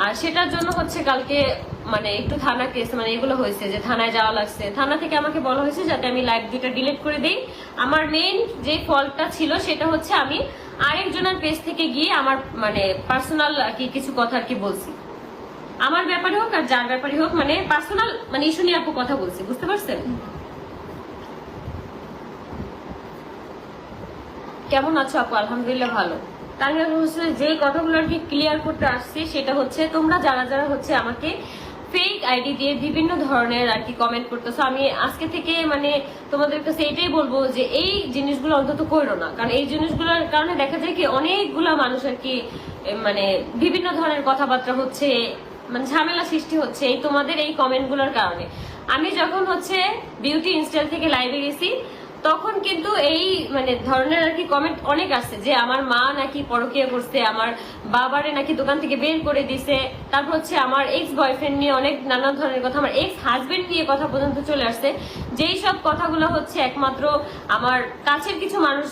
আর সেটার জন্য হচ্ছে কালকে মানে একটু থানা কেস মানে এগুলো হয়েছে যে থানায় যাওয়া লাগছে। থানা থেকে আমাকে বলা হয়েছে যাতে আমি লাইভ দুইটা ডিলিট করে দিই। আমার মেইন যে ফল্টটা ছিল সেটা হচ্ছে আমি আরেকজনের পেজ থেকে গিয়ে আমার মানে পার্সোনাল আর কি কিছু কথা আর কি বলছি, আমার ব্যাপারে হোক আর যার ব্যাপারে হোক, মানে পার্সোনাল মানে ইস্যু নিয়ে আপু কথা বলছি, বুঝতে পারছেন? কেমন আছো আপু? আলহামদুলিল্লাহ ভালো। তানভীর হোসেন যে কথাগুলো আর কি ক্লিয়ার করতে আসছি সেটা হচ্ছে তোমরা যারা যারা হচ্ছে আমাকে ফেক আইডি দিয়ে বিভিন্ন ধরনের আর কি কমেন্ট করতেছো, আমি আজকে থেকে মানে তোমাদের কাছে এটাই বলবো যে এই জিনিসগুলো অন্তত করো না। কারণ এই জিনিসগুলোর কারণে দেখা যায় কি অনেকগুলা মানুষ আর কি মানে বিভিন্ন ধরনের কথাবার্তা হচ্ছে, মানে ঝামেলা সৃষ্টি হচ্ছে এই তোমাদের এই কমেন্ট গুলোর কারণে। আমি যখন হচ্ছে বিউটি ইনস্টাইল থেকে লাইভে গেছি তখন কিন্তু এই মানে ধরনের আর কি কমেন্ট অনেক আসছে যে আমার মা নাকি পরকীয়া করছে, আমার বাবারে নাকি দোকান থেকে বের করে দিছে, তারপর হচ্ছে আমার এক্স বয়ফ্রেন্ড নিয়ে অনেক নানা ধরনের কথা, আমার এক্স হাজবেন্ড নিয়ে কথা পর্যন্ত চলে আসছে। যেই সব কথাগুলো হচ্ছে একমাত্র আমার কাছের কিছু মানুষ